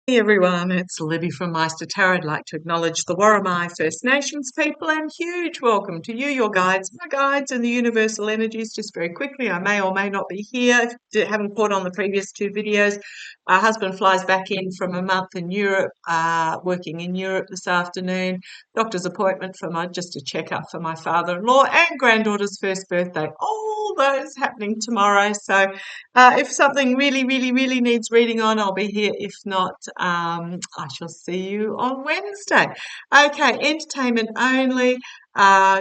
Hey everyone, it's Libby from maighstirtarot. I'd like to acknowledge the Worimi First Nations people and huge welcome to you, your guides, my guides, and the universal energies. Just very quickly, I may or may not be here. If you haven't caught on the previous two videos, my husband flies back in from a month in Europe, working in Europe this afternoon. Doctor's appointment for just a checkup for my father-in-law and granddaughter's first birthday. All those happening tomorrow. So if something really needs reading on, I'll be here. If not, I shall see you on Wednesday. Okay, entertainment only.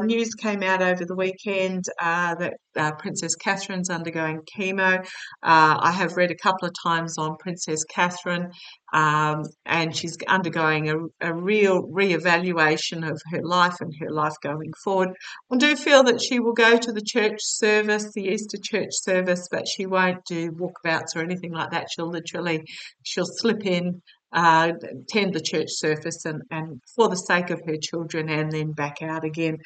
News came out over the weekend that Princess Catherine's undergoing chemo. I have read a couple of times on Princess Catherine, and she's undergoing a real re-evaluation of her life and her life going forward. I do feel that she will go to the church service, the Easter church service, but she won't do walkabouts or anything like that. She'll slip in, attend the church service and for the sake of her children and then back out again.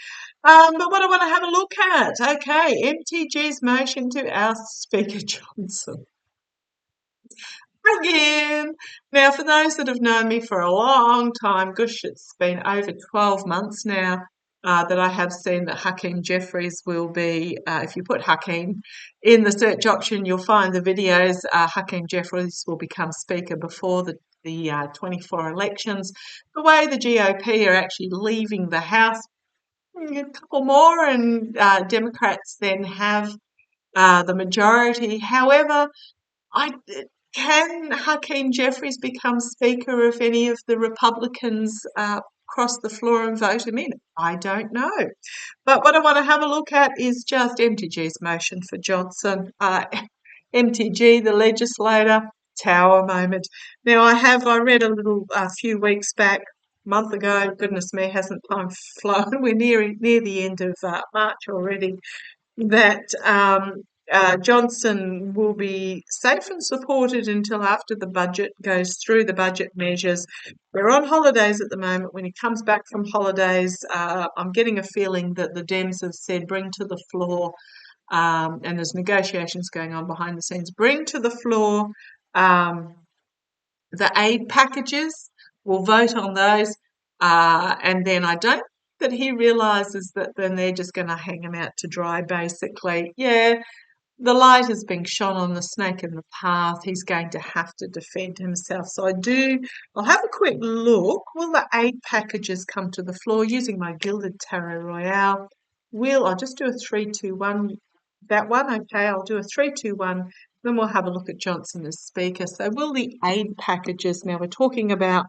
But what I want to have a look at, okay, MTG's motion to oust Speaker Johnson. Again. Now, for those that have known me for a long time, gosh, it's been over 12 months now that I have seen that Hakeem Jeffries will be, if you put Hakeem in the search option, you'll find the videos. Hakeem Jeffries will become Speaker before the 24 elections. The way the GOP are actually leaving the House, a couple more, and Democrats then have the majority. However, can Hakeem Jeffries become Speaker if any of the Republicans cross the floor and vote him in? I don't know. But what I want to have a look at is just MTG's motion for Johnson. MTG, the legislator, tower moment. Now, I read a few weeks back, month ago, goodness me, hasn't time flown? We're near the end of March already, that Johnson will be safe and supported until after the budget goes through the budget measures. We're on holidays at the moment. When he comes back from holidays, I'm getting a feeling that the Dems have said bring to the floor, and there's negotiations going on behind the scenes, bring to the floor the aid packages. We'll vote on those. And then I don't that he realises that then they're just going to hang him out to dry, basically. Yeah, the light has been shone on the snake in the path. He's going to have to defend himself. So I'll have a quick look. Will the aid packages come to the floor using my Gilded Tarot Royale? I'll just do a 3-2-1. That one, okay, I'll do a 3-2-1. Then we'll have a look at Johnson as Speaker. So will the aid packages, now we're talking about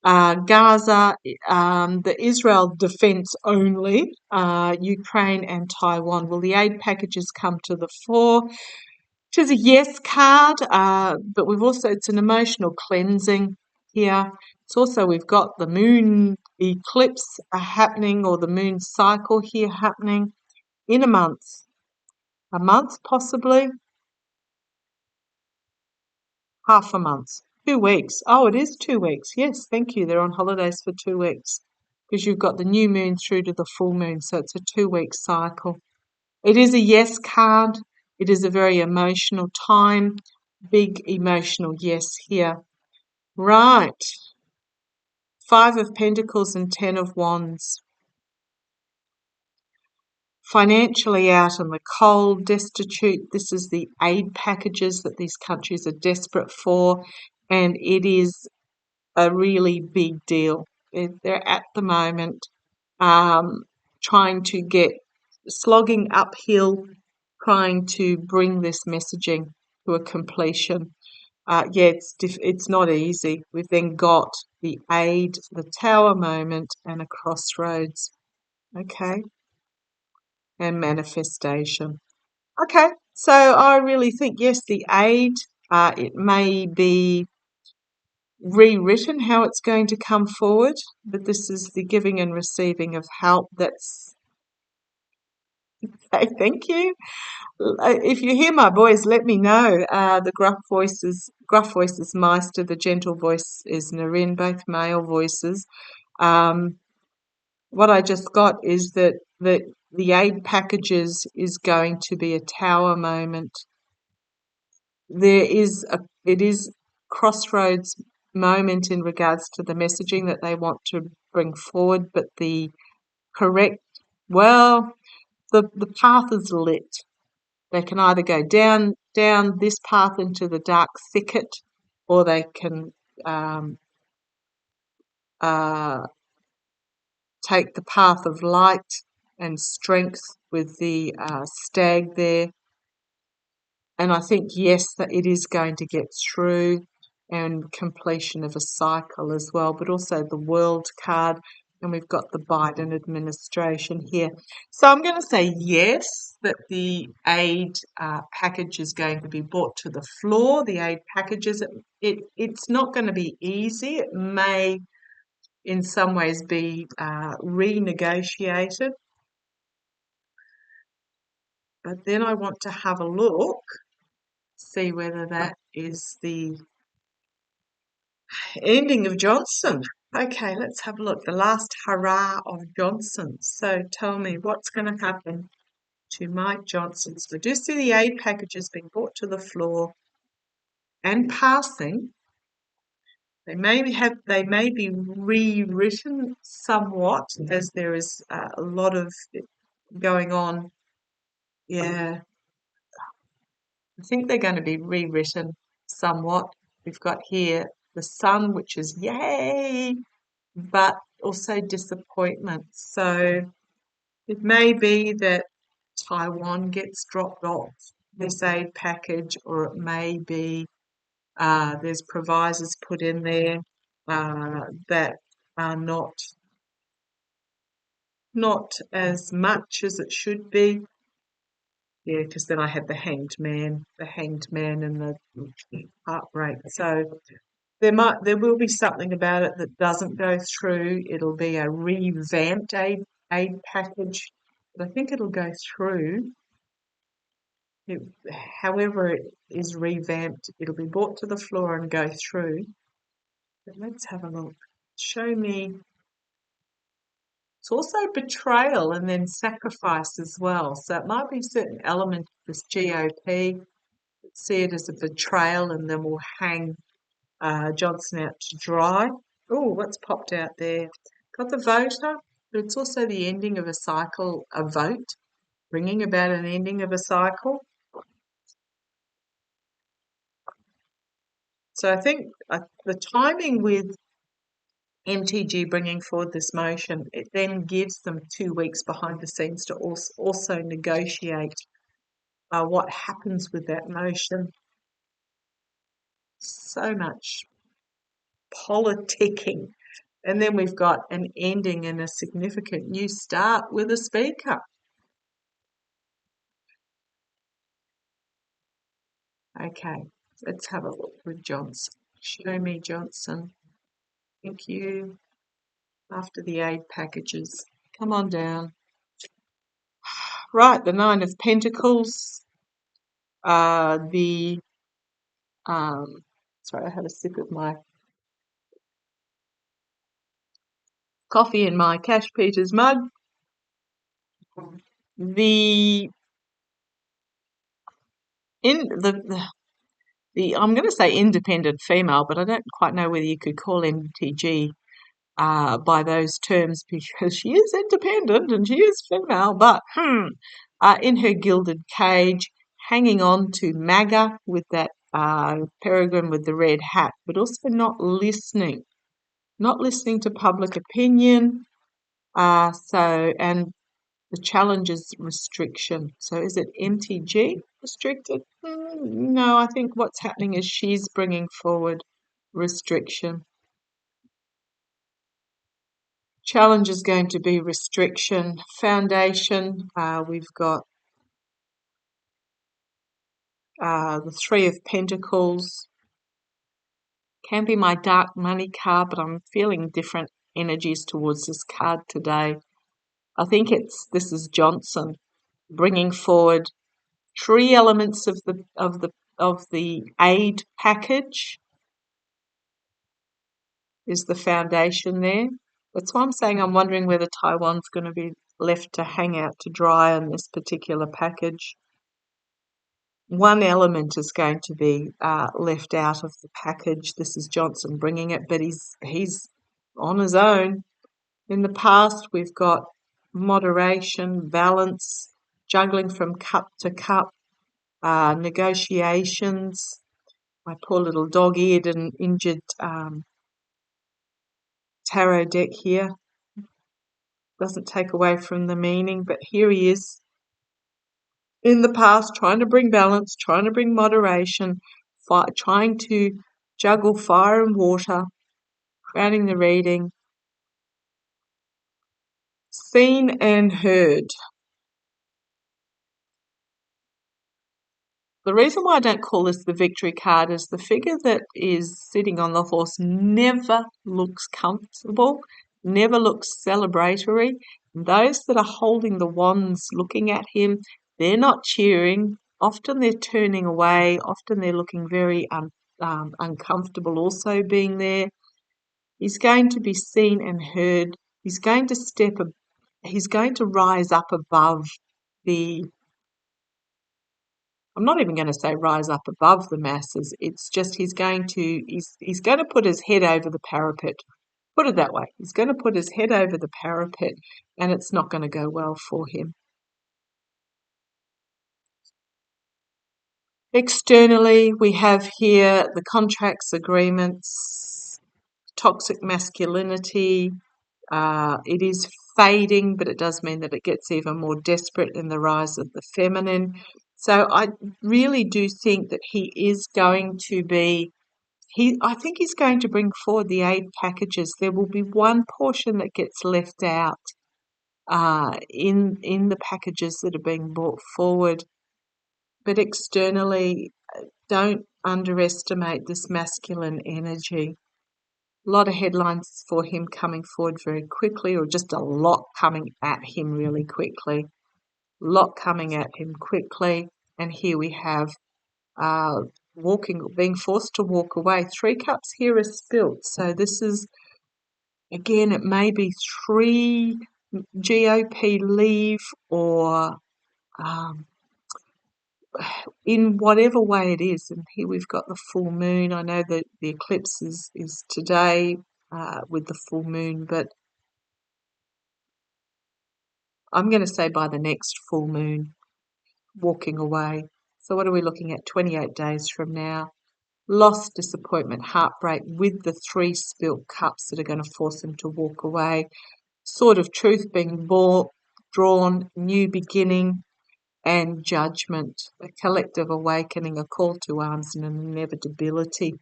Gaza, the Israel defence only, Ukraine and Taiwan. Will the aid packages come to the fore? Which is a yes card, but it's an emotional cleansing here. It's also, we've got the moon eclipse happening, or the moon cycle here happening in a month possibly, half a month, 2 weeks. Oh, it is 2 weeks. Yes, thank you. They're on holidays for 2 weeks because you've got the new moon through to the full moon. So it's a 2-week cycle. It is a yes card. It is a very emotional time. Big emotional yes here. Right. 5 of Pentacles and 10 of Wands. Financially out in the cold, destitute. This is the aid packages that these countries are desperate for, and it is a really big deal. They're at the moment trying to slogging uphill, trying to bring this messaging to a completion. It's not easy. We've then got the aid, the tower moment, and a crossroads. Okay. And manifestation. Okay, so I really think, yes, the aid, it may be rewritten how it's going to come forward, but this is the giving and receiving of help. That's okay, thank you. If you hear my voice, let me know. The gruff voice is Meister, the gentle voice is Narin, both male voices. What I just got is that the aid packages is going to be a tower moment. It is crossroads moment in regards to the messaging that they want to bring forward, but the correct, well, the path is lit. They can either go down this path into the dark thicket, or they can take the path of light and strength with the stag there. And I think, yes, that it is going to get through, and completion of a cycle as well, but also the World card, and we've got the Biden administration here. So I'm going to say yes, that the aid package is going to be brought to the floor. The aid packages, it's not going to be easy. It may in some ways be renegotiated. But then I want to have a look, see whether that is the ending of Johnson. Okay, let's have a look. The last hurrah of Johnson. So tell me, what's going to happen to Mike Johnson? So do see the aid packages being brought to the floor and passing. They may be rewritten somewhat, as there is a lot of going on. Yeah, I think they're going to be rewritten somewhat. We've got here the sun, which is yay, but also disappointment. So it may be that Taiwan gets dropped off this aid package, or it may be there's provisos put in there that are not as much as it should be. Yeah, because then I had the hanged man and the heartbreak. So there will be something about it that doesn't go through. It'll be a revamped aid package, but I think it'll go through. However it is revamped, it'll be brought to the floor and go through. But let's have a look. Show me. It's also betrayal and then sacrifice as well. So it might be a certain element of this GOP. See it as a betrayal, and then we'll hang Johnson out to dry. Oh, what's popped out there? Got the voter, but it's also the ending of a cycle, a vote, bringing about an ending of a cycle. So I think the timing with MTG bringing forward this motion, it then gives them 2 weeks behind the scenes to also negotiate what happens with that motion. So much politicking. And then we've got an ending and a significant new start with a speaker. Okay, let's have a look with Johnson. Show me Johnson. Thank you. After the aid packages. Come on down. Right, the Nine of Pentacles. Sorry, I had a sip of my coffee in my Cash Peters mug. The I'm going to say independent female, but I don't quite know whether you could call MTG by those terms, because she is independent and she is female, but in her gilded cage, hanging on to MAGA with that peregrine with the red hat, but also not listening to public opinion. And the challenge is restriction. So is it MTG restricted? No, I think what's happening is she's bringing forward restriction. Challenge is going to be restriction. Foundation, we've got the Three of Pentacles. Can be my dark money card, but I'm feeling different energies towards this card today. I think this is Johnson bringing forward 3 elements of the aid package. Is the foundation there? That's why I'm saying I'm wondering whether Taiwan's going to be left to hang out to dry on this particular package. one element is going to be left out of the package. This is Johnson bringing it, but he's on his own. In the past, we've got moderation, balance, juggling from cup to cup, negotiations. My poor little dog-eared and injured tarot deck here doesn't take away from the meaning, but here he is in the past trying to bring balance, trying to bring moderation, trying to juggle fire and water, crowning the reading, seen and heard. The reason why I don't call this the victory card is the figure that is sitting on the horse never looks comfortable, never looks celebratory. Those that are holding the wands looking at him, they're not cheering. Often they're turning away. Often they're looking very uncomfortable also being there. He's going to be seen and heard. He's going to rise up above the I'm not even going to say rise up above the masses. It's just he's going to put his head over the parapet. Put it that way. He's going to put his head over the parapet, and it's not going to go well for him. Externally, we have here the contracts, agreements, toxic masculinity. It is fading, but it does mean that it gets even more desperate in the rise of the feminine. So I really do think that he is going to be, I think he's going to bring forward the aid packages. There will be one portion that gets left out in the packages that are being brought forward. But externally, don't underestimate this masculine energy. A lot of headlines for him coming forward very quickly, or just a lot coming at him really quickly. A lot coming at him quickly. And here we have being forced to walk away. 3 cups here are spilt. So this is, again, it may be 3 GOP leave or in whatever way it is. And here we've got the full moon. I know that the eclipse is today with the full moon, but I'm going to say by the next full moon, walking away. So what are we looking at 28 days from now? Loss, disappointment, heartbreak with the 3 spilt cups that are going to force him to walk away. Sword of truth being drawn, new beginning, and judgment, a collective awakening, a call to arms, and an inevitability.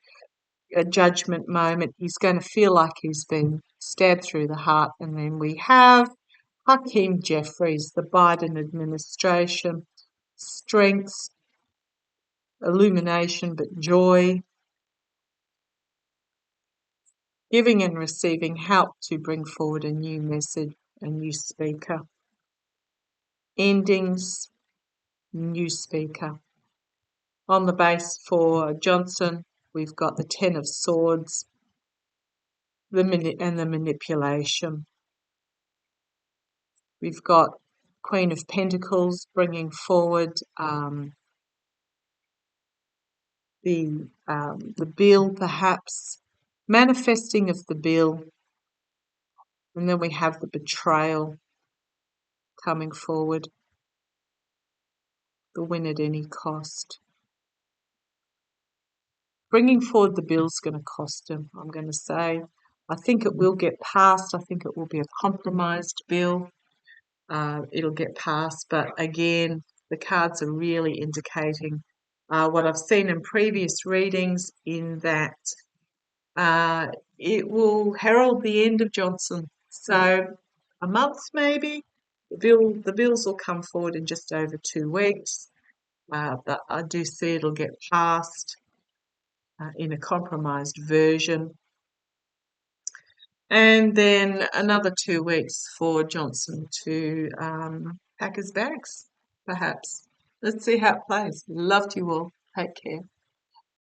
A judgment moment. He's going to feel like he's been stabbed through the heart. And then we have Hakeem Jeffries, the Biden administration, strengths, illumination, but joy, giving and receiving help to bring forward a new message, a new speaker. Endings, new speaker. On the base for Johnson, we've got the 10 of Swords and the manipulation. We've got Queen of Pentacles bringing forward the bill, perhaps, manifesting of the bill. And then we have the betrayal coming forward, the win at any cost. Bringing forward the bill's going to cost him, I'm going to say. I think it will get passed. I think it will be a compromised bill. It'll get passed. But again, the cards are really indicating what I've seen in previous readings, in that it will herald the end of Johnson. So a month maybe. The bills will come forward in just over 2 weeks. But I do see it'll get passed in a compromised version. And then another 2 weeks for Johnson to pack his bags, perhaps. Let's see how it plays. Love to you all. Take care.